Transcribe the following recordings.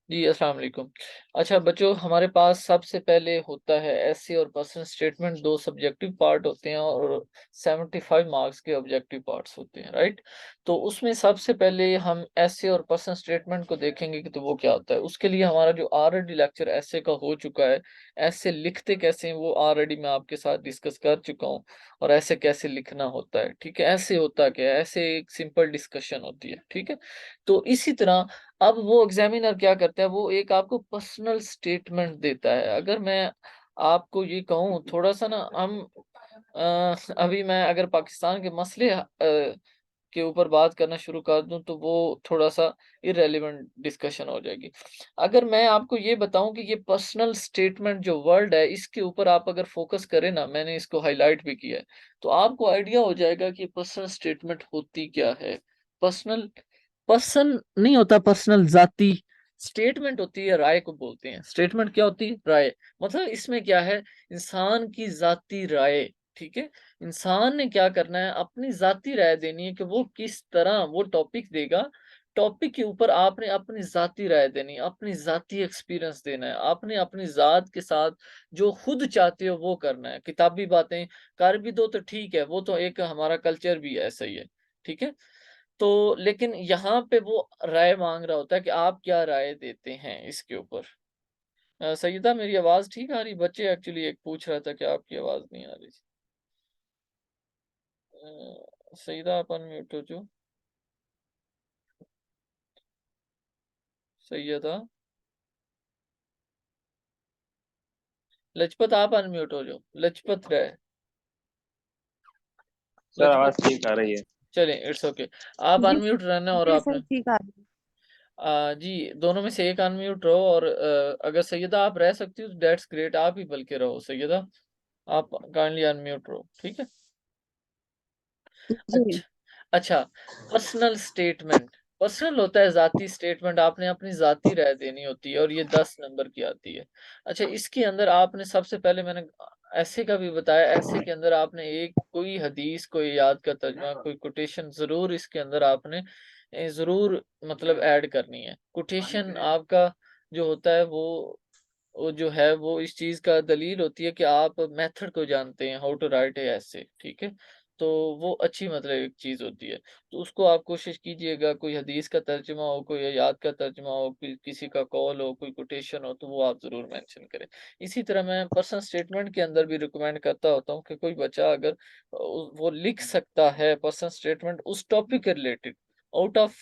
जी, अस्सलाम वालेकुम। अच्छा बच्चों, हमारे पास सबसे पहले होता है एसे और पर्सनल स्टेटमेंट, 2 सब्जेक्टिव पार्ट होते हैं और 75 मार्क्स के ऑब्जेक्टिव पार्ट्स होते हैं, राइट? तो उसमें सबसे पहले हम एसे और पर्सनल स्टेटमेंट को देखेंगे कि तो वो क्या होता है। उसके लिए हमारा जो ऑलरेडी लेक्चर एसे का हो चुका है, एसे लिखते कैसे हैं वो ऑलरेडी मैं आपके साथ डिस्कस कर चुका हूँ और ऐसे कैसे लिखना होता है, ठीक है? ऐसे होता क्या है? ऐसे एक सिंपल डिस्कशन होती है, ठीक है? तो इसी तरह अब वो एग्ज़ामिनर क्या करता है, वो एक आपको पर्सनल स्टेटमेंट देता है। अगर मैं आपको ये कहूँ थोड़ा-सा ना हम अभी मैं अगर पाकिस्तान के मसले के ऊपर बात करना शुरू कर दूँ तो वो थोड़ा-सा इर्रेलेवेंट डिस्कशन हो जाएगी। अगर मैं आपको ये बताऊँ कि ये पर्सनल स्टेटमेंट जो वर्ड है, इसके ऊपर आप अगर फ़ोकस करें ना, मैंने इसको हाइलाइट भी किया है, तो आपको आइडिया हो जाएगा कि पर्सनल स्टेटमेंट होती क्या है। पर्सनल पर्सन नहीं होता, पर्सनल ज़ाती, स्टेटमेंट होती है, राय को बोलते हैं। स्टेटमेंट क्या होती है? राय। मतलब इसमें क्या है, इंसान की ज़ाती राय, ठीक है? इंसान ने क्या करना है, अपनी ज़ाती राय देनी है कि वो किस तरह वो टॉपिक देगा, टॉपिक के ऊपर आपने अपनी ज़ाती राय देनी है, अपनी ज़ाती एक्सपीरियंस देना है, आपने अपनी ज़ात के साथ जो खुद चाहते हो वो करना है। किताबी बातें कर भी दो तो ठीक है, वो तो एक हमारा कल्चर भी ऐसा ही है, ठीक है? तो लेकिन यहाँ पे वो राय माँग रहा होता है कि आप क्या राय देते हैं इसके ऊपर। सईदा मेरी आवाज़ ठीक आ रही? बच्चे एक्चुअली एक पूछ रहा था कि आपकी आवाज़ नहीं आ रही थी। सईदा आप अनम्यूट हो जो। सैयदा, लजपत आप अनम्यूट हो जो। लजपत राय, सर लजपत, आवाज ठीक आ रही है। चलिए इट्स ओके। आप जी अनम्यूट रहना और जी सर आपने ठीक आ रही है। जी, दोनों में से एक अनम्यूट रहो और अगर सैयदा आप रह सकती हो दैट्स ग्रेट, आप ही बल्कि रहो सैयदा, आप काइंडली अनम्यूट रहो, ठीक है? जी अच्छा, अच्छा, पर्सनल स्टेटमेंट, पर्सनल होता है ज़ाती स्टेटमेंट, आपने अपनी ज़ाती राय देनी होती है और ये 10 नंबर की आती है। अच्छा, इसके अंदर आपने सबसे पहले मैंने ऐसे का भी बताया, ऐसे के अंदर आपने एक कोई हदीस, कोई याद का तर्जुमा, कोई कोटेशन ज़रूर इसके अंदर आपने ज़रूर मतलब ऐड करनी है। कोटेशन आपका जो होता है वो जो है वो इस चीज़ का दलील होती है कि आप मेथड को जानते हैं, हाउ टू राइट ए एसे, ठीक है? तो वो अच्छी मतलब एक चीज़ होती है। तो उसको आप कोशिश कीजिएगा, कोई हदीस का तर्जुमा हो, कोई आयत का तर्जुमा हो, कोई किसी का कॉल हो, कोई कोटेशन हो, तो वो आप ज़रूर मेंशन करें। इसी तरह मैं पर्सनल स्टेटमेंट के अंदर भी रिकमेंड करता होता हूँ कि कोई बच्चा अगर वो लिख सकता है पर्सनल स्टेटमेंट उस टॉपिक के रिलेटेड, आउट ऑफ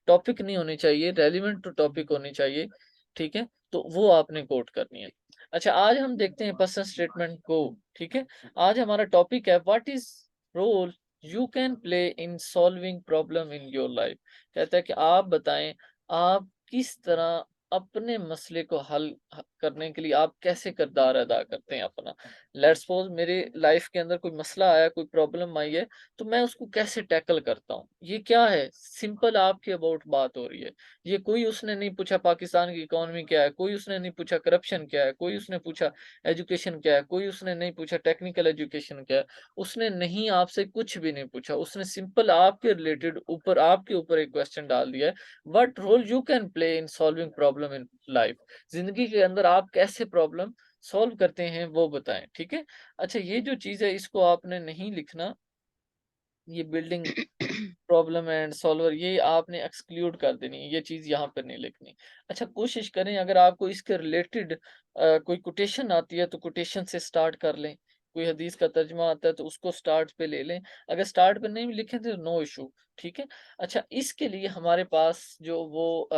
टॉपिक नहीं होनी चाहिए, रेलेवेंट टू टॉपिक होनी चाहिए, ठीक है? तो वो आपने कोट करनी है। अच्छा, आज हम देखते हैं पर्सनल स्टेटमेंट को, ठीक है? आज हमारा टॉपिक है what is role you can play in solving problem in your life. कहता है कि आप बताएं, आप किस तरह अपने मसले को हल करने के लिए आप कैसे किरदार अदा करते हैं अपना। लेट्स सपोज मेरे लाइफ के अंदर कोई मसला आया, कोई प्रॉब्लम आई है, तो मैं उसको कैसे टैकल करता हूँ। ये क्या है, सिंपल आपके अबाउट बात हो रही है। ये कोई उसने नहीं पूछा पाकिस्तान की इकोनॉमी क्या है, कोई उसने नहीं पूछा करप्शन क्या है, कोई उसने पूछा एजुकेशन क्या है, कोई उसने नहीं पूछा टेक्निकल एजुकेशन क्या है। उसने नहीं आपसे कुछ भी नहीं पूछा, उसने सिंपल आपके रिलेटेड ऊपर आपके ऊपर एक क्वेश्चन डाल दिया है, what role you can play in solving problem in life. जिंदगी के अंदर आप कैसे प्रॉब्लम सॉल्व करते हैं वो बताएं, ठीक है? अच्छा, ये जो चीज है इसको आपने नहीं लिखना, ये बिल्डिंग प्रॉब्लम एंड सॉल्वर ये आपने एक्सक्लूड कर देनी है, ये चीज़ यहाँ पर नहीं लिखनी। अच्छा, कोशिश करें अगर आपको इसके रिलेटेड कोई कोटेशन आती है तो कोटेशन से स्टार्ट कर लें। कोई हदीस का तर्जुमा आता है तो उसको स्टार्ट पे ले लें। अगर स्टार्ट पे नहीं भी लिखें तो नो इश्यू, ठीक है? अच्छा, इसके लिए हमारे पास जो वो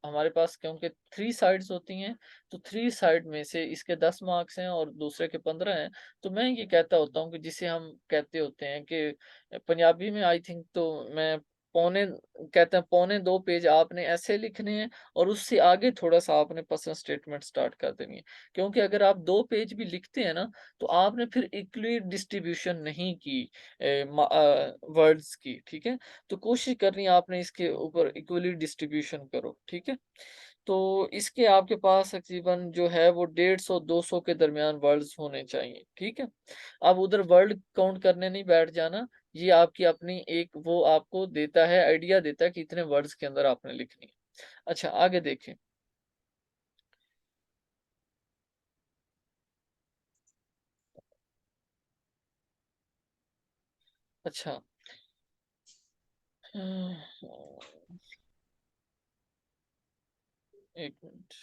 हमारे पास क्योंकि 3 साइड्स होती हैं, तो 3 साइड में से इसके 10 मार्क्स हैं और दूसरे के 15 हैं। तो मैं ये कहता होता हूँ कि जिसे हम कहते होते हैं कि पंजाबी में आई थिंक तो मैं पौने कहते हैं पौने 2 पेज आपने ऐसे लिखने हैं और उससे आगे थोड़ा-सा आपने पर्सनल स्टेटमेंट स्टार्ट कर देनी है। क्योंकि अगर आप 2 पेज भी लिखते हैं ना, तो आपने फिर इक्वली डिस्ट्रीब्यूशन नहीं की वर्ड्स की, ठीक है? तो कोशिश करनी है आपने इसके ऊपर इक्वली डिस्ट्रीब्यूशन करो, ठीक है? तो इसके आपके पास तकरीबन जो है वो 150-200 के दरमियान वर्ड्स होने चाहिए, ठीक है? अब उधर वर्ड काउंट करने नहीं बैठ जाना, ये आपकी अपनी एक वो आपको देता है, आइडिया देता है कि इतने वर्ड्स के अंदर आपने लिखनी है। अच्छा, आगे देखें। अच्छा। हम्म, 1 मिनट।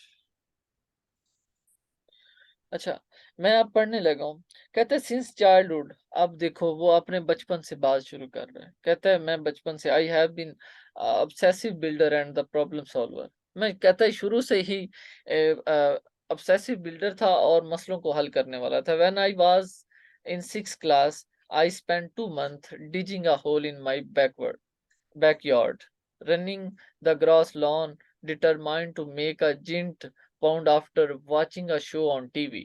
अच्छा, मैं अब पढ़ने लगा हूँ। कहता है सिंस चाइल्डहुड, अब देखो वो अपने बचपन से बात शुरू कर रहा है। कहता है मैं बचपन से I have been obsessive builder and the problem solver. मैं कहता है शुरू से ही ऑब्सेसिव बिल्डर था और मसलों को हल करने वाला था। When I was in 6th class, I spent 2 month digging a hole in my backyard, running the grass lawn, determined to make a giant pound after watching a show on TV।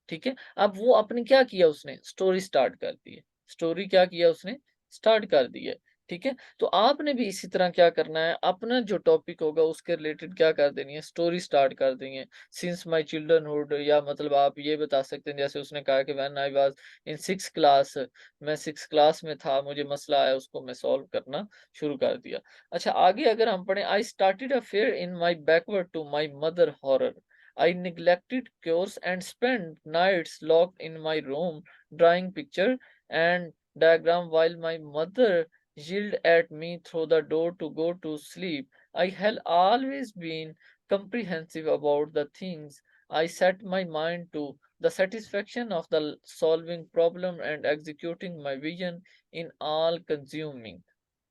ठीक है? अब वो आपने क्या किया उसने? Story start कर दी है। स्टोरी क्या किया उसने? स्टार्ट कर दी है। ठीक है? तो आपने भी इसी तरह क्या करना है, अपना जो टॉपिक होगा उसके रिलेटेड क्या कर देनी है, स्टोरी स्टार्ट कर देनी है। सिंस माय चिल्ड्रनहुड, या मतलब आप ये बता सकते हैं जैसे उसने कहा कि when I was in 6th class, मैं 6th क्लास में था, मुझे मसला आया उसको मैं सॉल्व करना शुरू कर दिया। अच्छा आगे अगर हम पढ़ें, I started a fair in my backward to my mother horror. I neglected chores and spent nights locked in my room drawing picture and diagram while my mother yelled at me through the door to go to sleep. I had always been comprehensive about the things I set my mind to, the satisfaction of the solving problem and executing my vision in all consuming।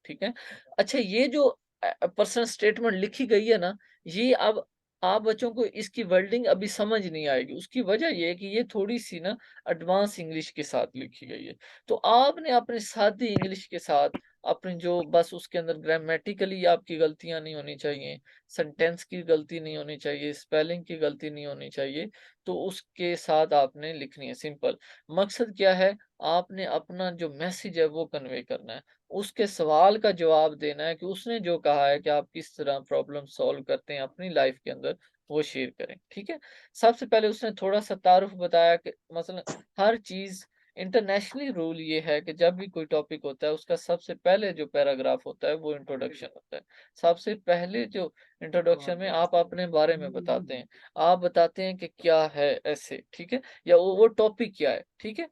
ठीक है? अच्छा ये जो personal statement लिखी गई है ना, ये अब आप बच्चों को इसकी वर्डिंग अभी समझ नहीं आएगी। उसकी वजह ये है कि ये थोड़ी-सी ना एडवांस इंग्लिश के साथ लिखी गई है। तो आपने अपनी सादी इंग्लिश के साथ अपनी जो बस उसके अंदर ग्रामेटिकली आपकी गलतियाँ नहीं होनी चाहिए, सेंटेंस की गलती नहीं होनी चाहिए, स्पेलिंग की गलती नहीं होनी चाहिए, तो उसके साथ आपने लिखनी है सिंपल। मकसद क्या है? आपने अपना जो मैसेज है वो कन्वे करना है। उसके सवाल का जवाब देना है कि उसने जो कहा है कि आप किस तरह प्रॉब्लम सॉल्व करते हैं अपनी लाइफ के अंदर, वो शेयर करें, ठीक है? सबसे पहले उसने थोड़ा-सा तारुफ बताया कि मसलन हर चीज़ इंटरनेशनली रूल ये है कि जब भी कोई टॉपिक होता है, उसका सबसे पहले जो पैराग्राफ होता है, वो इंट्रोडक्शन होता है। सबसे पहले जो इंट्रोडक्शन में आप अपने बारे में बताते हैं। आप बताते हैं कि क्या है ऐसे, ठीक है? या वो टॉपिक क्या है, ठीक है?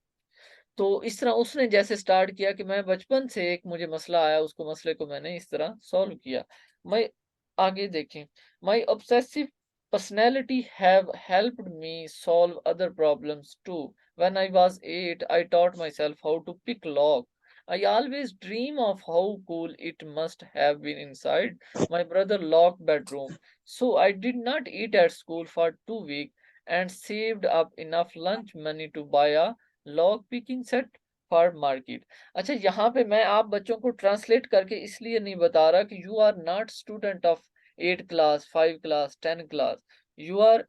तो इस तरह उसने जैसे स्टार्ट किया कि मैं बचपन से एक मुझे मसला आया, उसको मसले को मैंने इस तरह सॉल्व किया। मैं आगे देखें, my obsessive personality have helped me solve other problems too. When I was 8, I taught myself how to pick lock. I always dream of how cool it must have been inside my brother locked bedroom. So I did not eat at school for 2 weeks and saved up enough lunch money to buy a lock picking set for market. अच्छा यहाँ पे मैं आप बच्चों को translate करके इसलिए नहीं बता रहा कि you are not student of 8 class, 5 class, 10 class, you are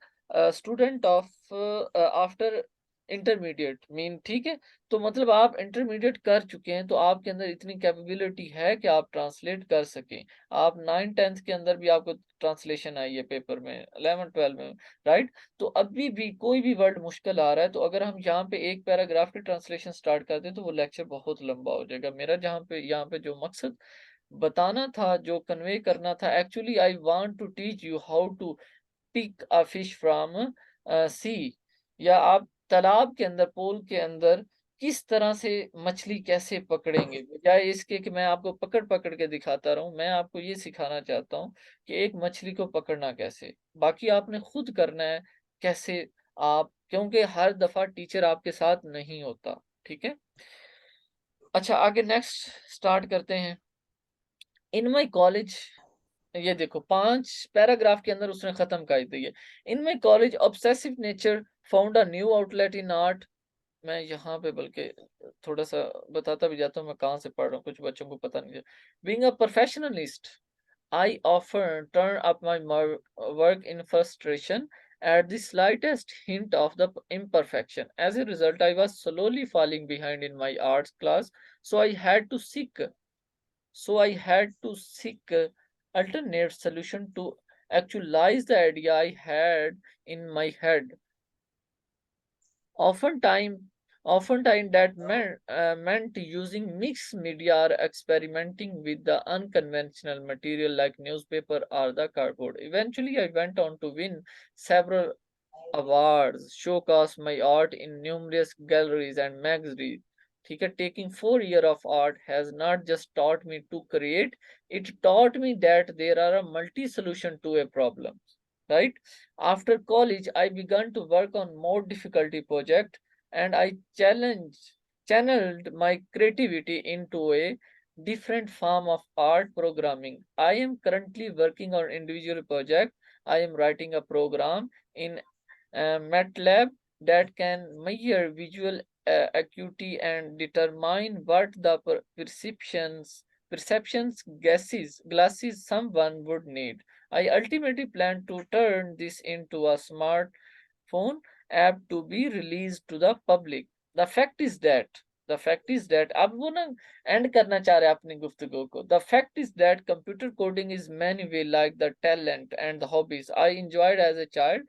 student of after intermediate mean, ठीक है? तो मतलब आप इंटरमीडिएट कर चुके हैं, तो आपके अंदर इतनी कैपेबिलिटी है कि आप ट्रांसलेट कर सकें। आप 9th-10th के अंदर भी आपको ट्रांसलेशन आई है पेपर में, 11th-12th में, राइट? तो अभी भी कोई भी वर्ड मुश्किल आ रहा है, तो अगर हम यहाँ पे एक पैराग्राफ की ट्रांसलेशन स्टार्ट कर दें, तो वो लेक्चर बहुत लंबा हो जाएगा। मेरा जहाँ पे यहाँ पे जो मकसद बताना था, जो कन्वे करना था, actually I want to teach you how to pick a fish from sea, या आप तालाब के अंदर, पूल के अंदर किस तरह से मछली कैसे पकड़ेंगे। बजाय इसके कि मैं आपको पकड़-पकड़ के दिखाता रहूँ, मैं आपको ये सिखाना चाहता हूँ कि एक मछली को पकड़ना कैसे। बाकी आपने खुद करना है कैसे आप, क्योंकि हर दफ़ा टीचर आपके साथ नहीं होता, ठीक है? अच्छा आगे नेक्स्ट स्टार्ट करते हैं। इन माय कॉलेज, ये देखो 5 पैराग्राफ के अंदर उसने खत्म कर दी है। In my college obsessive nature found a new outlet in art. मैं यहाँ पे बल्कि थोड़ा-सा बताता भी जाता हूँ मैं कहाँ से पढ़ रहा हूँ, कुछ बच्चों को पता नहीं है। Being a perfectionist, I often turn up my work in frustration at the slightest hint of the imperfection. As a result, I was slowly falling behind in my arts class, so I had to seek alternate solution to actualize the idea I had in my head. Oftentimes, oftentimes that meant using mixed media or experimenting with the unconventional material like newspaper or the cardboard. Eventually, I went on to win several awards, showcase my art in numerous galleries and magazines. ठीक है, taking 4 years of art has not just taught me to create, it taught me that there are a multi solution to a problem, right? After college I began to work on more difficulty project, and I channeled my creativity into a different form of art, programming. I am currently working on individual project. I am writing a program in MATLAB that can measure visual acuity and determine what the perceptions glasses someone would need. I ultimately plan to turn this into a smartphone app to be released to the public. The fact is that अब वो ना and करना चाह रहे हैं अपनी गुफ्तगू को. The fact is that computer coding is many way like the talent and the hobbies I enjoyed as a child.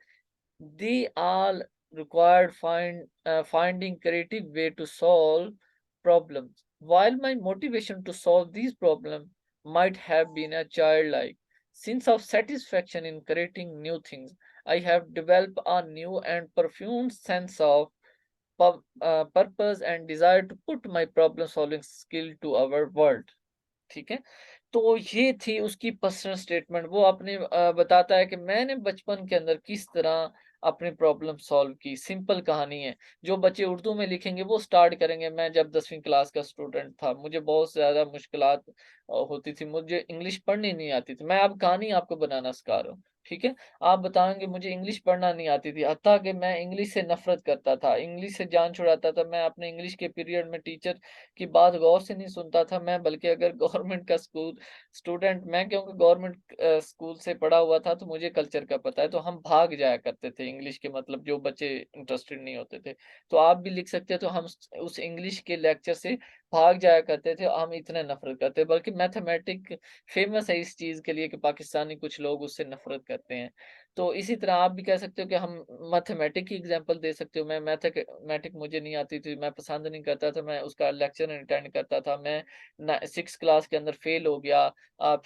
They all required finding creative way to solve problems. While my motivation to solve these problems might have been a childlike sense of satisfaction in creating new things, I have developed a new and profound sense of purpose and desire to put my problem solving skill to our world. ठीक है? तो ये थी उसकी personal statement. वो अपने बताता है कि मैंने बचपन के अंदर किस तरह अपनी प्रॉब्लम सॉल्व की। सिंपल कहानी है। जो बच्चे उर्दू में लिखेंगे वो स्टार्ट करेंगे, मैं जब 10वीं क्लास का स्टूडेंट था, मुझे बहुत ज़्यादा मुश्किलात होती थी, मुझे इंग्लिश पढ़नी नहीं आती थी। मैं अब कहानी आपको बनाना सिखा रहा हूँ, ठीक है? आप बताएँगे मुझे इंग्लिश पढ़ना नहीं आती थी, हत्ता कि मैं इंग्लिश से नफ़रत करता था, इंग्लिश से जान छुड़ाता था। मैं अपने इंग्लिश के पीरियड में टीचर की बात गौर से नहीं सुनता था मैं, बल्कि अगर गवर्नमेंट का स्टूडेंट मैं, क्योंकि गवर्नमेंट स्कूल से पढ़ा हुआ था तो मुझे कल्चर का पता है, तो हम भाग जाया करते थे इंग्लिश के, मतलब जो बच्चे इंटरेस्टेड नहीं होते थे। तो आप भी लिख सकते हैं, तो हम उस इंग्लिश के लेक्चर से भाग जाया करते थे, हम इतने नफ़रत करते, बल्कि मैथमेटिक फ़ेमस है इस चीज़ के लिए कि पाकिस्तानी कुछ लोग उससे नफ़रत करते हैं। तो इसी तरह आप भी कह सकते हो कि हम मैथमेटिक की एग्ज़ाम्पल दे सकते हो। मैं मैथमेटिक मुझे नहीं आती थी, मैं पसंद नहीं करता था, मैं उसका लेक्चर नहीं अटेंड करता था। मैं ना 6th क्लास के अंदर फ़ेल हो गया।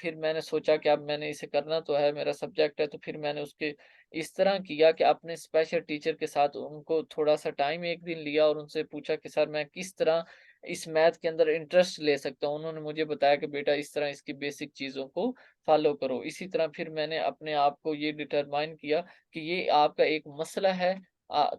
फिर मैंने सोचा कि अब मैंने इसे करना तो है, मेरा सब्जेक्ट है, तो फिर मैंने उसके इस तरह किया कि अपने स्पेशल टीचर के साथ उनको थोड़ा-सा टाइम एक दिन लिया और उनसे पूछा कि सर मैं किस तरह इस मैथ के अंदर इंटरेस्ट ले सकता हूँ। उन्होंने मुझे बताया कि बेटा इस तरह इसकी बेसिक चीज़ों को फ़ॉलो करो। इसी तरह फिर मैंने अपने आप को ये डिटरमाइन किया कि ये आपका एक मसला है,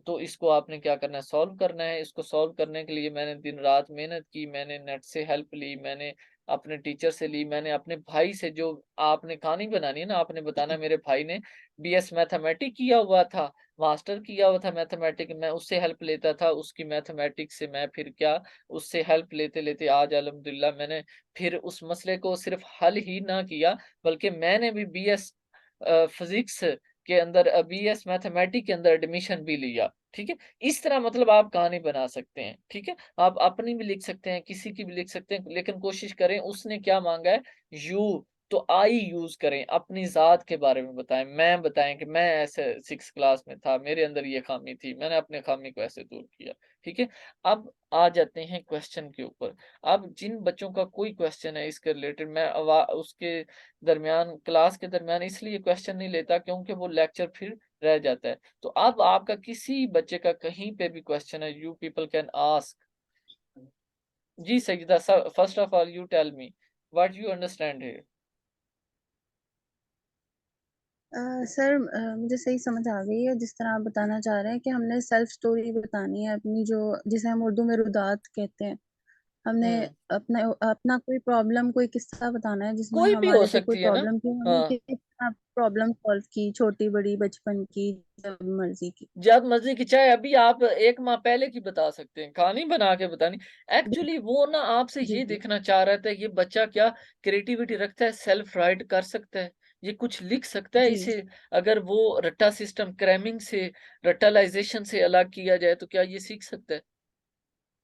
तो इसको आपने क्या करना है, सॉल्व करना है। इसको सॉल्व करने के लिए मैंने दिन-रात मेहनत की, मैंने नेट से हेल्प ली, मैंने अपने टीचर से ली, मैंने अपने भाई से, जो आपने कहानी बनानी है ना, आपने बताना मेरे भाई ने बीएस मैथमेटिक्स किया हुआ था, मास्टर किया हुआ था मैथमेटिक्स, मैं उससे हेल्प लेता था, उसकी मैथमेटिक्स से मैं फिर क्या, उससे हेल्प लेते-लेते आज अल्हम्दुलिल्लाह मैंने फिर उस मसले को सिर्फ़ हल ही ना किया, बल्कि मैंने भी बीएस फिज़िक्स के अंदर बीएस मैथमेटिक्स के अंदर एडमिशन भी लिया, ठीक है? इस तरह मतलब आप कहानी बना सकते हैं, ठीक है? आप अपनी भी लिख सकते हैं, किसी की भी लिख सकते हैं, लेकिन कोशिश करें उसने क्या माँगा है, यू, तो आई यूज़ करें, अपनी ज़ात के बारे में बताएँ, मैं बताएँ कि मैं ऐसे 6th क्लास में था, मेरे अंदर ये ख़ामी थी, मैंने अपने ख़ामी को ऐसे दूर किया, ठीक है? अब आ जाते हैं क्वेश्चन के ऊपर। अब जिन बच्चों का कोई क्वेश्चन है इसके रिलेटेड, मैं उसके दरमियान, क्लास के दरमियान इसलिए क्वेश्चन नहीं लेता क्योंकि वो लेक्चर फिर रह जाता है। तो अब आपका किसी बच्चे का कहीं पे भी क्वेश्चन है, यू पीपल कैन आस्क। जी Sajida sir, first of all you tell me what you understand here? Sir, मुझे सही समझ आ गई है जिस तरह आप बताना चाह रहे हैं कि हमने सेल्फ स्टोरी बतानी है अपनी, जो जिसे हम उर्दू में रुदात कहते हैं। हमने हुँ, अपना अपना कोई प्रॉब्लम, कोई किस्सा बताना है जिसमें कोई भी हो हमारे से कोई सकती है ना? प्रॉब्लम थी, हमने हाँ। किस तरह प्रॉब्लम सॉल्व की, छोटी बड़ी, बचपन की, जब मर्जी की। जब मर्ज़ी की, चाहे अभी आप 1 माह पहले की बता सकते हैं, कहानी बना के बतानी। एक्चुअली वो ना आपसे जी ये जी देखना चाह रहा था, ये बच्चा क्या क्रिएटिविटी रखता है, सेल्फ राइट कर सकता है, ये कुछ लिख सकता है, जी इसे अगर वो रट्टा सिस्टम क्रैमिंग से, रट्टालाइज़ेशन से अलग किया जाए तो क्या ये सीख सकता है?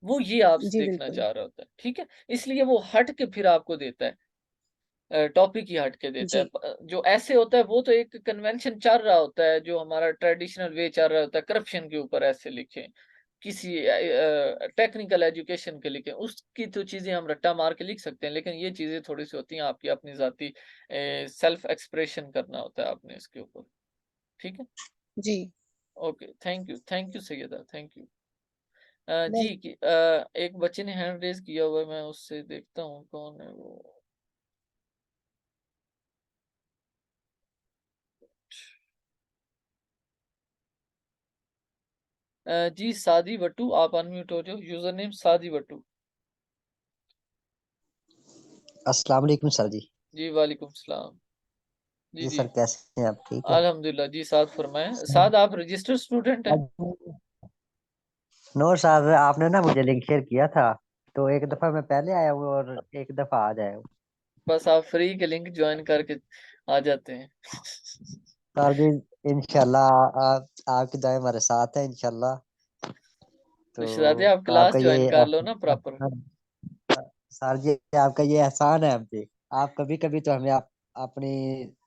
वो ये आपसे जी देखना बिल्कुल। चाह रहा होता है, ठीक है? इसलिए वो हट के फिर आपको देता है। टॉपिक ही हट के देता है। जी जो ऐसे होता है वो तो एक कन्वेंशन चल रहा होता है, जो हमारा ट्रेडिशनल वे चल रहा होता है, करप्शन के ऊपर ऐसे लिखें, किसी टेक्निकल एजुकेशन के लिखें, उसकी तो चीज़ें हम रट्टा मार के लिख सकते हैं, लेकिन ये चीज़ें थोड़ी-सी होती हैं आपकी अपनी ज़ाती सेल्फ एक्सप्रेशन करना होता है आपने इसके ऊपर, ठीक है? जी। Okay, thank you Sayyada, thank you. जी एक बच्चे ने हैंड रेज़ किया हुआ है, मैं उससे देखता हूँ कौन है वो। जी सादी बट्टू आप अनम्यूट हो जाओ, यूज़र नेम सादी बट्टू। अस्सलाम वालेकुम सर जी। जी, वालेकुम सलाम। जी, जी जी। सर, कैसे हैं आप? ठीक है अल्हम्दुलिल्लाह जी, साद फरमाएँ। सर। साद आप रजिस्टर्ड स्टूडेंट हैं? नो सर, आपने ना मुझे लिंक शेयर किया था, तो एक दफा मैं पहले आया हूँ और एक दफा आज आया हूँ। बस आप फ्री के लिंक जॉइन करके आ जाते हैं। सर जी, इंशाल्लाह आपकी दुआएं हमारे साथ है इंशाल्लाह। तो तो शहज़ादे आप क्लास आपका ये जॉइन कर लो ना प्रॉपर। सर जी, आपका ये एहसान है हम पे। आप कभी कभी तो हमें अपनी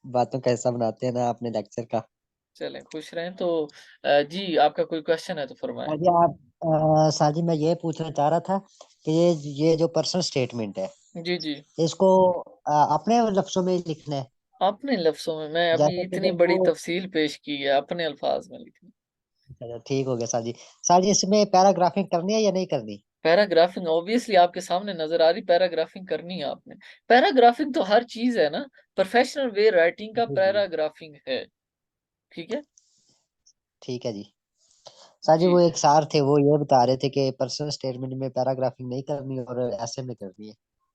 बातों का हिस्सा बनाते हैं ना, अपने लेक्चर का। चलें खुश रहें तो जी आपका कोई क्वेश्चन है तो फरमाएँ। सर जी सर जी, मैं ये पूछना चाह रहा था कि ये जो पर्सनल स्टेटमेंट है, जी, जी। इसको अपने लफ्जों में लिखना है। अपने लफ्ज़ों में मैं अभी जैसे कि इतनी जब बड़ी वो तफ़सील पेश की है, अपने अल्फ़ाज़ में लिखनी। चलो ठीक हो गया सर जी। सर जी, इसमें पैराग्राफिंग करनी है या नहीं करनी? पैराग्राफिंग ऑब्वियसली आपके सामने नज़र आ रही, पैराग्राफिंग करनी है आपने। पैराग्राफिंग तो हर चीज़ है ना, प्रोफ़ेशनल वे राइटिंग का जी जी, पैराग्राफिंग है, ठीक है? ठीक है जी। सर जी, जी। वो एक सर थे, वो ये बता रहे थे कि पर्सनल स्टेटमेंट में पैराग्राफिंग नहीं करनी और ऐसे में करनी है।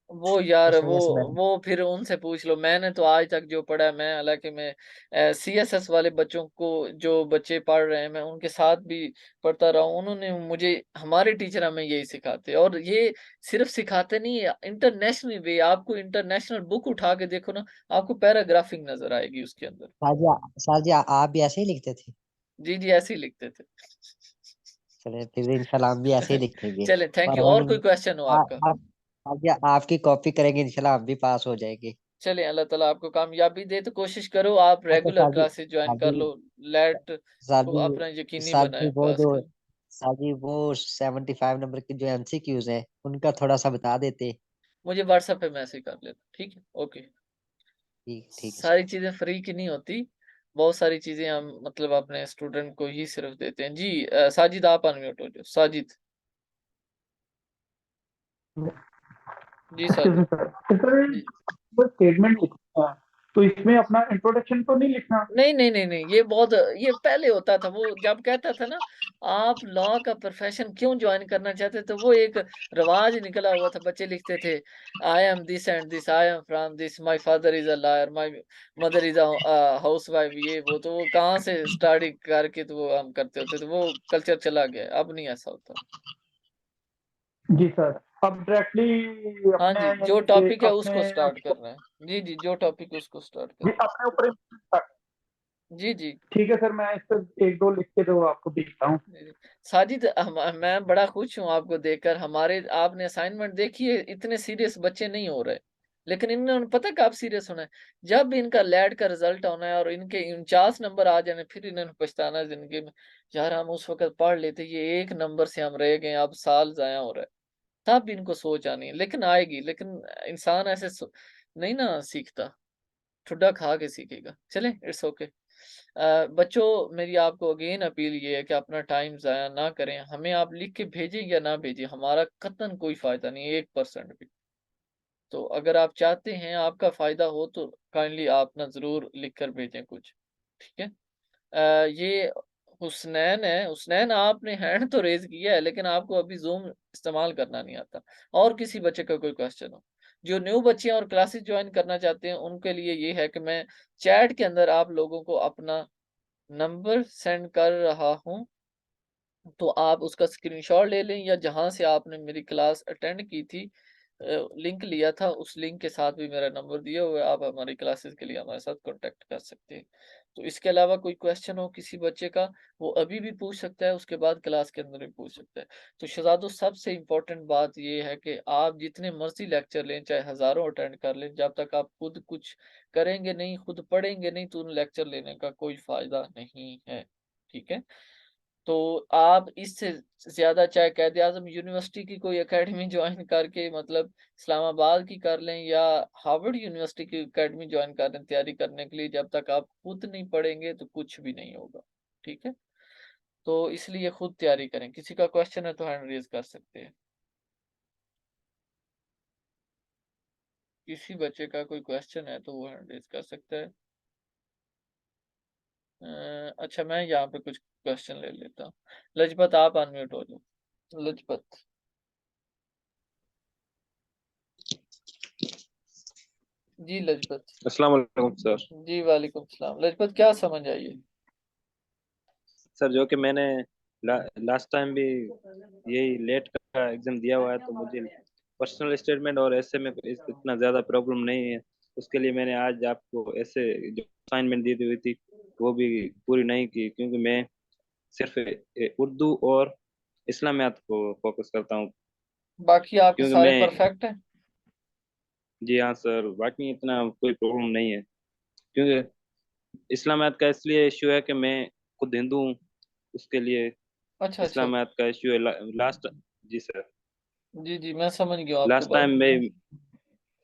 वो यार इस वजह से मैं वो फिर उनसे पूछ लो। मैंने तो आज तक जो पढ़ा है मैं हालाँकि मैं सीएसएस वाले बच्चों को जो बच्चे पढ़ रहे हैं मैं उनके साथ भी पढ़ता रहा हूँ। उन्होंने मुझे हमारे टीचर हमें यही सिखाते हैं और ये सिर्फ़ सिखाते नहीं है इंटरनेशनल वे आपको इंटरनेशनल बुक उठा के देखो ना, आपको पैराग्राफिंग नज़र आएगी उसके अंदर। सर जी आप भी ऐसे ही लिखते थे? जी, जी, ऐसे ही लिखते थे। चलिए फिर इंशाल्लाह हम भी ऐसे ही लिखेंगे। चलें थैंक और यू और कोई क्वेश्चन हो आपका? आप सर जी, आपकी कॉपी करेंगे इंशाल्लाह, हम भी पास हो जाएंगे। चलें अल्लाह ताला आपको कामयाबी दे तो कोशिश करो आप अच्छा रेगुलर सर जी, क्लासेस जॉइन सर कर जी, लो। लेट सर को जी, अपना यकीनी सर जी बनाएँ वो पास जो करें। सर जी वो 75 नंबर के जो एमसीक्यूज हैं, उनका थोड़ा सा बता देते। मुझे व्हाट्सएप पे मैसेज कर लेना, ठीक है? ओके। ठीक ठीक है सर। सारी चीज़ें फ्री की नहीं होती, बहुत सारी चीज़ें हम मतलब अपने स्टूडेंट को ही सिर्फ़ देते हैं। जी साजिद आप अनम्यूट हो जाओ, साजिद। जी एक्सक्यूज़ मी साजिद। सर। तो सर जी। वो स्टेटमेंट लिखना है, तो इसमें अपना इंट्रोडक्शन तो नहीं लिखना? नहीं, नहीं, नहीं, नहीं, ये पहले होता था, वो जब कहता था ना, आप लॉ का प्रोफ़ेशन क्यों जॉइन करना चाहते थे, वो एक रिवाज निकला हुआ था, बच्चे लिखते थे, I am this and this, I am from this, my father is a lawyer, my mother is housewife ये वो, तो वो कहाँ से स्टडी करके तो वो हम करते होते थे, वो कल्चर चला गया, अब नहीं ऐसा होता। जी सर। अब डायरेक्टली हाँ अपने जी, जो यानी कि टॉपिक है अपने उसको स्टार्ट करना है। जी, जी, जो टॉपिक है उसको स्टार्ट जी, करना अपने ऊपर है। जी, जी। ठीक है सर, मैं इस पे 1-2 लिख के तो आपको भेजता हूँ। जी, साजिद मैं बड़ा खुश हूँ आपको देखकर हमारे आपने असाइनमेंट देखी है इतने सीरियस बच्चे नहीं हो रहे। लेकिन इन्होंने पता कब सीरियस होना है? जब इनका लैट का रिज़ल्ट होना है और इनके 49 नंबर आ जाने फिर इन्होंने पछताना है ज़िंदगी में। यार हम उस वक़्त पढ़ लेते ये 1 नंबर से हम रह गए अब साल ज़ाया हो रहा है। तब इनको सोच आनी है लेकिन आएगी लेकिन इंसान ऐसे नहीं ना सीखता। ठुड्डा खा के सीखेगा। चलें इट्स ओके। बच्चों मेरी आपको अगेन अपील ये है कि अपना टाइम ज़ाया ना करें। हमें आप लिख के भेजें या ना भेजें, हमारा कतई कोई फ़ायदा नहीं है 1% भी। तो अगर आप चाहते हैं आपका फ़ायदा हो तो काइंडली आप ना ज़रूर लिख कर भेजें कुछ, ठीक है? ये हुसनैन है, हुसनैन आपने हैंड तो रेज़ किया है लेकिन आपको अभी ज़ूम इस्तेमाल करना नहीं आता। और किसी बच्चे का कोई क्वेश्चन हो? जो न्यू बच्चे हैं और क्लासेस जॉइन करना चाहते हैं उनके लिए ये है कि मैं चैट के अंदर आप लोगों को अपना नंबर सेंड कर रहा हूँ, तो आप उसका स्क्रीनशॉट ले लें या जहाँ से आपने मेरी क्लास अटेंड की थी लिंक लिया था, उस लिंक के साथ भी मेरा नंबर दिया हुआ है, आप हमारी क्लासेस के लिए हमारे साथ कॉन्टैक्ट कर सकते हैं। तो इसके अलावा कोई क्वेश्चन हो किसी बच्चे का, वो अभी भी पूछ सकता है, उसके बाद क्लास के अंदर भी पूछ सकता है। तो शहज़ादों सबसे इम्पोर्टेंट बात ये है कि आप जितने मर्ज़ी लेक्चर लें, चाहे हज़ारों अटेंड कर लें, जब तक आप खुद कुछ करेंगे नहीं, खुद पढ़ेंगे नहीं, तो उन लेक्चर लेने का कोई फ़ायदा नहीं है। ठीक है? तो आप इससे ज़्यादा चाहे कायद-ए-आज़म यूनिवर्सिटी की कोई अकेडमी जॉइन करके मतलब इस्लामाबाद की कर लें या हार्वर्ड यूनिवर्सिटी की अकेडमी जॉइन कर लें तैयारी करने के लिए, जब तक आप खुद नहीं पढ़ेंगे तो कुछ भी नहीं होगा। ठीक है? तो इसलिए खुद तैयारी करें। किसी का क्वेश्चन है तो हैंड रेज कर सकते हैं। किसी बच्चे का कोई क्वेश्चन है तो वो हैंड रेज कर सकता है। अच्छा, मैं यहाँ पे कुछ क्वेश्चन ले लेता हूँ। लजपत, आप अनम्यूट हो जाओ। लजपत। जी लजपत। अस्सलाम वालेकुम सर। जी वालेकुम सलाम। लजपत, क्या समझ आई है? सर जो कि मैंने लास्ट टाइम भी यही लेट का एग्जाम दिया हुआ है, तो मुझे पर्सनल स्टेटमेंट और ऐसे में इतना ज़्यादा प्रॉब्लम नहीं है। उसके लिए मैंने आज आपको ऐसे जो असाइनमेंट दी हुई थी वो भी पूरी नहीं की, क्योंकि मैं सिर्फ उर्दू और इस्लामियात को फोकस करता हूँ। बाकी आपके क्योंकि सारे मैं, परफेक्ट हैं? जी हाँ सर, बाकी इतना कोई प्रॉब्लम नहीं है। क्योंकि इस्लामियात का इसलिए इश्यू है कि मैं खुद हिंदू हूँ, उसके लिए अच्छा अच्छा। इस्लामियात का इश्यू है। लास्ट, जी सर, जी जी, मैं समझ गया आपकी लास्ट बात। टाइम मैं,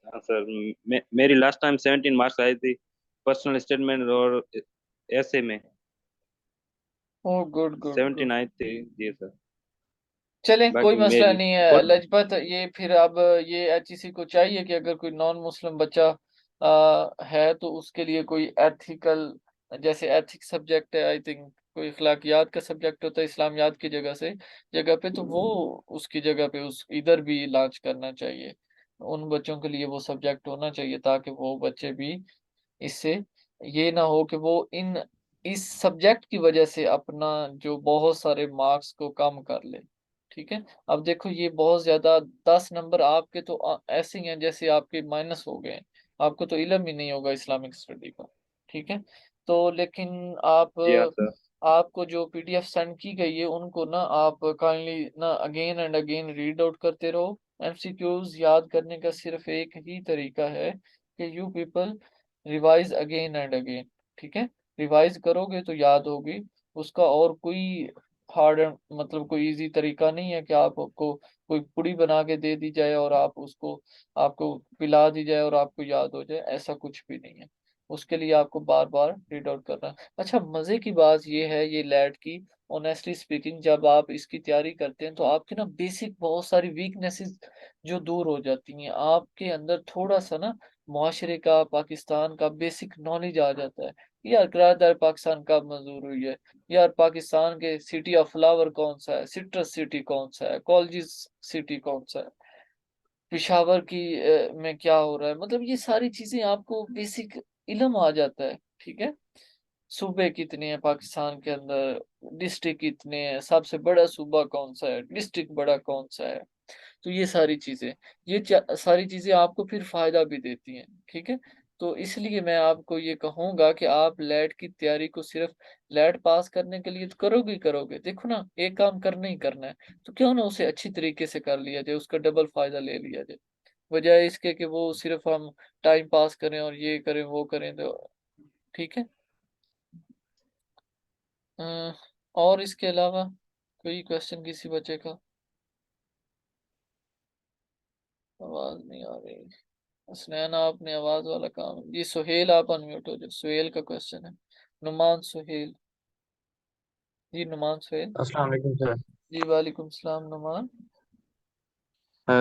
हाँ सर, मेरी लास्ट टाइम 17 मार्क्स आई थी पर्सनल स्टेटमेंट और ऐसे में ओ गुड गुड गुड। 17 आई थी, जी सर। चलें, कोई बाकी मसला मेरी नहीं है लजपत। ये फिर अब ये एचईसी को चाहिए कि अगर कोई नॉन मुस्लिम बच्चा है तो उसके लिए कोई एथिकल, जैसे एथिक्स सब्जेक्ट है, आई थिंक कोई अखलाकियात का सब्जेक्ट होता है इस्लामियात की जगह पे, तो वो उसकी जगह पे उस इधर भी लॉन्च करना चाहिए। उन बच्चों के लिए वो सब्जेक्ट होना चाहिए ताकि वो बच्चे भी इससे, ये ना हो कि वो इन इस सब्जेक्ट की वजह से अपना जो बहुत सारे मार्क्स को कम कर ले। ठीक है। अब देखो, ये बहुत ज्यादा 10 नंबर आपके तो ऐसे ही हैं जैसे आपके माइनस हो गए हैं। आपको तो इल्म ही नहीं होगा इस्लामिक स्टडी का। ठीक है। तो लेकिन जी हाँ सर। आपको जो पीडीएफ सेंड की गई है उनको ना आप काइंडली ना again and again read out करते रहो। एमसीक्यूज याद करने का सिर्फ एक ही तरीका है कि you people revise again and again. ठीक है। रिवाइज करोगे तो याद होगी। उसका और कोई हार्ड, मतलब कोई इजी तरीका नहीं है कि आपको कोई पुड़ी बना के दे दी जाए और आप उसको, आपको पिला दी जाए और आपको याद हो जाए, ऐसा कुछ भी नहीं है। उसके लिए आपको बार बार रीड आउट करना है। अच्छा, मजे की बात ये है ये लैट की, ऑनेस्टली स्पीकिंग, जब आप इसकी तैयारी करते हैं तो आपके ना बेसिक बहुत सारी वीकनेसेस जो दूर हो जाती हैं। आपके अंदर थोड़ा सा ना मुआशरे का, पाकिस्तान का बेसिक नॉलेज आ जाता है। यार किराएदार पाकिस्तान कब मंजूर हुई है, यार पाकिस्तान के सिटी ऑफ फ्लावर कौन सा है, सिट्रस सिटी कौन सा है, कॉलेजिस सिटी कौन सा है, पिशावर की में क्या हो रहा है, मतलब ये सारी चीजें आपको बेसिक इल्म आ जाता है। ठीक है। सूबे कितने हैं पाकिस्तान के अंदर, डिस्ट्रिक्ट कितने हैं, सबसे बड़ा सूबा कौन सा है, डिस्ट्रिक्ट बड़ा कौन सा है। तो ये सारी चीजें, सारी चीजें आपको फिर फायदा भी देती हैं। ठीक है। तो इसलिए मैं आपको ये कहूंगा कि आप लैट की तैयारी को सिर्फ लैट पास करने के लिए तो करोगे ही करोगे। देखो ना, एक काम करना ही करना है, तो क्यों ना उसे अच्छी तरीके से कर लिया जाए, उसका डबल फायदा ले लिया जाए, बजाय इसके कि वो सिर्फ हम टाइम पास करें और ये करें वो करें। तो ठीक है। अ, और इसके अलावा कोई क्वेश्चन किसी बच्चे का? आवाज नहीं आ रही। हसनैन, आपने आवाज वाला काम, जी सुहेल आप अनम्यूट हो जाओ। सुहेल का क्वेश्चन है। नुमान सुहेल। जी नुमान सुहेल। अस्सलाम वालेकुम सर। जी वालेकुम सलाम नुमान।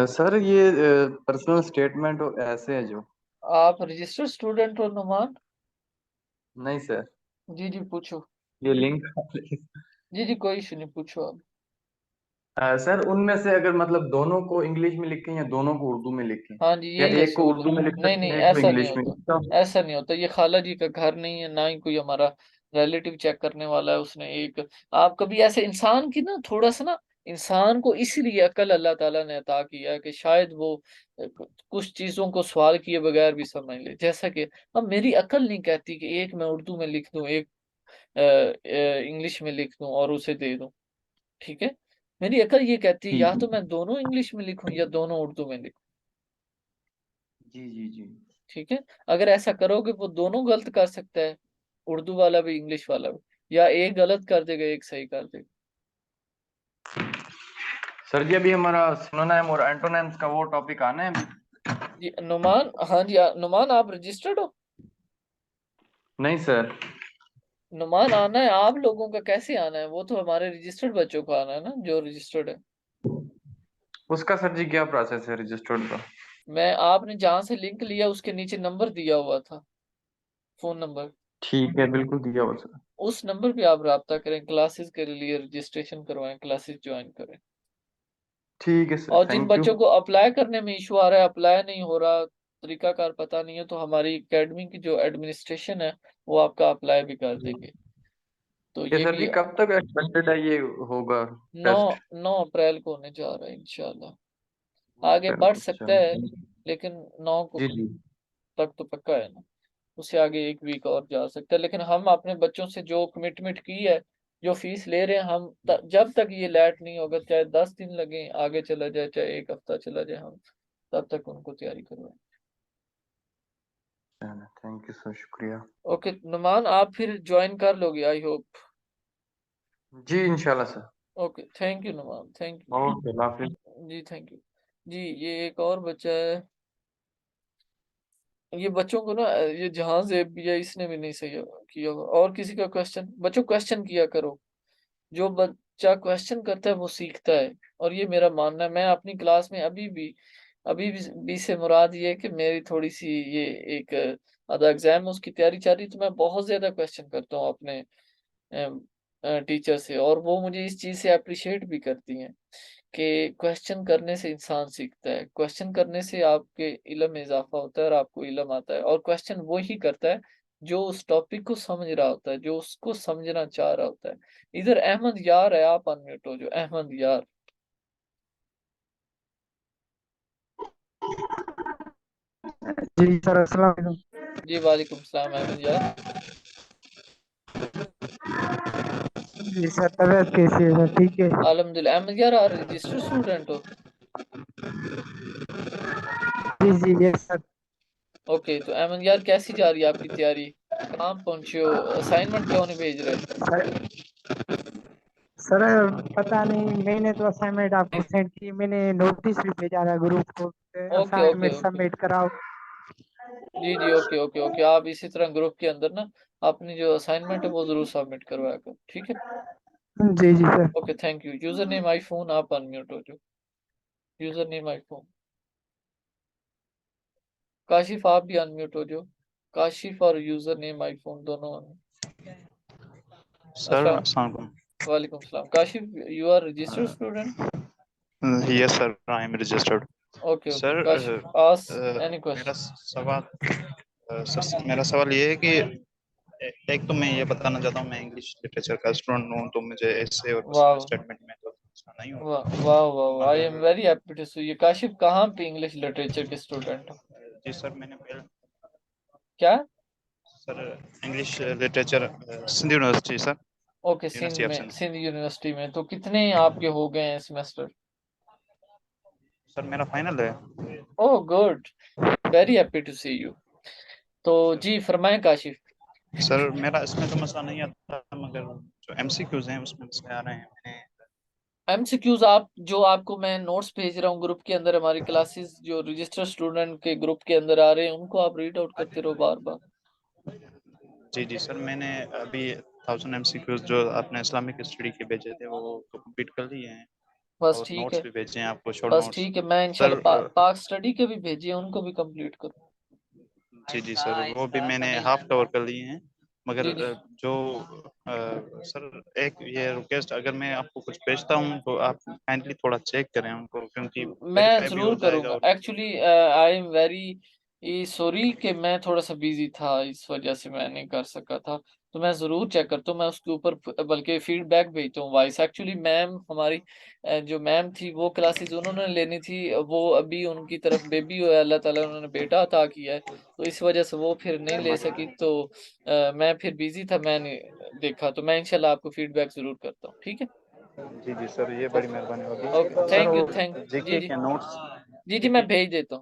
सर ये पर्सनल स्टेटमेंट ऐसे है जो। आप रजिस्टर्ड स्टूडेंट हो नुमान? नहीं सर, जी जी पूछो। ये लिंक जी जी कोई इशू नहीं, पूछो आप। सर उनमें से अगर मतलब दोनों को इंग्लिश में लिखें या दोनों को उर्दू में लिखें, हाँ जी, या यही है एक को सहूलत। उर्दू में लिख नहीं सकते नहीं, हैं एक को ऐसा नहीं इंग्लिश में, होता। तो ऐसा नहीं होता, ये खाला जी का घर नहीं है, ना ही कोई हमारा रिलेटिव चेक करने वाला है। उसने एक, आप कभी ऐसे इंसान की ना थोड़ा सा ना, इंसान को इसीलिए अकल अल्लाह ताला ने अता किया है कि शायद वो कुछ चीजों को सवाल किए बगैर भी समझ ले। जैसा कि अब मेरी अकल नहीं कहती कि एक मैं उर्दू में लिख दूं, एक इंग्लिश में लिख दूं और उसे दे दूं। ठीक है। मेरी अकल ये कहती है जी या जी तो मैं दोनों इंग्लिश में लिखूं या दोनों उर्दू में लिखूं। जी जी जी। ठीक है। अगर ऐसा करोगे वो दोनों गलत कर सकता है, उर्दू वाला भी इंग्लिश वाला भी, या एक गलत कर देगा एक सही कर देगा। सर जी अभी हमारा सिनोनिम और एंटोनिम्स का वो टॉपिक आना है अभी। जी नुमान, हाँ जी नुमान, आप रजिस्टर्ड हो? नहीं सर। नुमान आना है, आप लोगों का कैसे आना है? वो तो हमारे रजिस्टर्ड बच्चों को आना है ना, जो रजिस्टर्ड है। उसका सर जी क्या प्रोसेस है रजिस्टर्ड का? मैं आपने जहाँ से लिंक लिया उसके नीचे नंबर दिया हुआ था, फोन नंबर। ठीक है, बिल्कुल दिया हुआ सर। उस नंबर पे आप राब्ता करें, क्लासेस के लिए रजिस्ट्रेशन करवाएं, क्लासेस ज्वाइन करें। ठीक है सर, और जिन थैंक यू। बच्चों को अप्लाई करने में इशू आ रहा है, अप्लाई नहीं हो रहा, तरीकाकार पता नहीं है, तो हमारी एकेडमी की जो एडमिनिस्ट्रेशन है वो आपका अप्लाई भी कर देंगे। तो ये ये सर भी जी कब तक एक्सपेक्टेड है ये होगा 9 टेस्ट? 9 अप्रैल को होने जा रहा है इंशाल्लाह। आगे बढ़ अच्छा। सकता है, लेकिन 9 को जी जी। तक तो पक्का है ना। उससे आगे एक वीक और जा सकता है, लेकिन हम अपने बच्चों से जो कमिटमेंट की है, जो फीस ले रहे हैं हम, जब तक ये लैट नहीं होगा, चाहे 10 दिन लगे आगे चला जाए, चाहे एक हफ्ता चला जाए, हम तब तक उनको तैयारी करवाएं। थैंक यू सर, शुक्रिया। ओके नुमान, आप फिर ज्वाइन कर लोगे आई होप। जी इंशाल्लाह sir. Okay, thank you Numan, thank you. Okay, अल्लाह हाफिज। जी थैंक यू। जी ये एक और बच्चा है, ये बच्चों को ना, ये जहां से भी है इसने भी नहीं सही किया हुआ। और किसी का क्वेश्चन? बच्चों क्वेश्चन किया करो, जो बच्चा क्वेश्चन करता है वो सीखता है। और ये मेरा मानना है, मैं अपनी क्लास में अभी भी से मुराद ये है कि मेरी थोड़ी सी ये एक आधा एग्जाम है उसकी तैयारी चल रही, तो मैं बहुत ज्यादा क्वेश्चन करता हूँ अपने टीचर से, और वो मुझे इस चीज से अप्रिशिएट भी करती हैं कि क्वेश्चन करने से इंसान सीखता है, क्वेश्चन करने से आपके इल्म में इजाफा होता है और आपको इल्म आता है। और क्वेश्चन वो ही करता है जो उस टॉपिक को समझ रहा होता है, जो उसको समझना चाह रहा होता है। इधर अहमद यार है, आप अनम्यूट हो जो, अहमद यार। जी सर, अस्सलाम वालेकुम। जी वालेकुम सलाम अहमद यार। जी सर, तबीयत कैसी है सर? ठीक है। अल्हम्दुलिल्लाह। अहमद यार आप रजिस्टर्ड स्टूडेंट हो? जी जी, यस सर। ओके, तो अहमद यार कैसी जा रही है आपकी तैयारी? कहाँ पहुंचे हो? असाइनमेंट क्यों नहीं भेज रहे? सर पता नहीं, मैंने तो असाइनमेंट आपको सेंड की, मैंने नोटिस भी भेजा था ग्रुप को, okay okay assignment okay. Submit कराओ। जी जी, ओके ओके ओके। आप इसी तरह ग्रुप के अंदर ना अपनी जो असाइनमेंट है वो जरूर सबमिट करवाया करो, ठीक है? जी जी sir. Okay thank you. User name iPhone, आप अनम्यूट हो जाओ। User name iPhone. काशिफ आप भी अनम्यूट हो जाओ। काशिफ और यूजर नेम आईफोन दोनों सर अस्सलाम अस्सलाम वालेकुम। वालेकुम सलाम। Kashif you are registered student? Yes sir, I am registered. Okay okay sir Kashif ask any मेरा क्वेश्चन। सवाल सर मेरा सवाल ये है कि एक तो मैं ये बताना चाहता हूँ, मैं इंग्लिश लिटरेचर का स्टूडेंट हूँ, तो मुझे ऐसे और पर्सनल वाह स्टेटमेंट में तो समझना नहीं वाह होता। वाह वाह, आई एम मगर very happy to see you. Kashif कहाँ पे इंग्लिश लिटरेचर के स्टूडेंट हो? जी सर, मैंने पहले क्या? Sir English literature Sindh university sir, okay, Sindh university of में, सिंध। सिंध यूनिवर्सिटी में। तो कितने आपके हो गए हैं सेमेस्टर? सर मेरा फाइनल है। Oh good, very happy to see you. तो जी फरमाएं काशिफ। सर मेरा इसमें तो मसला नहीं आता, मगर जो एमसीक्यूज हैं उसमें मसले आ रहे हैं। मैंने एमसीक्यूज आप जो, आपको मैं नोट्स भेज रहा हूँ ग्रुप के अंदर, हमारी क्लासेस जो रजिस्टर्ड स्टूडेंट के ग्रुप के अंदर आ रहे हैं उनको आप रीड आउट करते रहो बार बार। जी जी सर, मैंने अभी 1000 एमसीक्यूज जो आपने इस्लामिक स्टडी के भेजे थे वो तो कंप्लीट कर लिए हैं, बस और ठीक नोट्स है, भी भेजे हैं आपको, शॉर्ट बस नोट्स। ठीक है। मैं सर इंशाल्लाह पाक स्टडी के भी भेजिए, उनको भी कंप्लीट करो। जी जी सर, वो भी मैंने हाफ कवर कर लिए हैं। मगर जी जी जो सर एक ये रिक्वेस्ट, अगर मैं आपको कुछ भेजता हूँ तो आप काइंडली थोड़ा चेक करें उनको, क्योंकि मैं वेरीफाई भी हो जरूर जाएगा। करूंगा। और actually I am very sorry कि मैं थोड़ा सा बिजी था, इस वजह से मैं नहीं कर सका था। तो मैं जरूर चेक करता हूँ, मैं उसके ऊपर बल्कि फीडबैक भेजता हूँ वॉइस। एक्चुअली मैम हमारी जो मैम थी वो क्लासेस उन्होंने लेनी थी, वो अभी उनकी तरफ बेबी हुआ है, अल्लाह ताला उन्होंने बेटा अता किया है, तो इस वजह से वो फिर नहीं ले सकी। तो मैं फिर बिजी था, मैंने देखा। तो मैं इंशाल्लाह आपको फीडबैक जरूर करता हूँ, ठीक है? जी जी सर, ये बड़ी मेहरबानी ओके होगी सर। थैंक यू, वो थैंक जी जीके जी के नोट्स जी जी, जीके मैं भेज देता हूँ।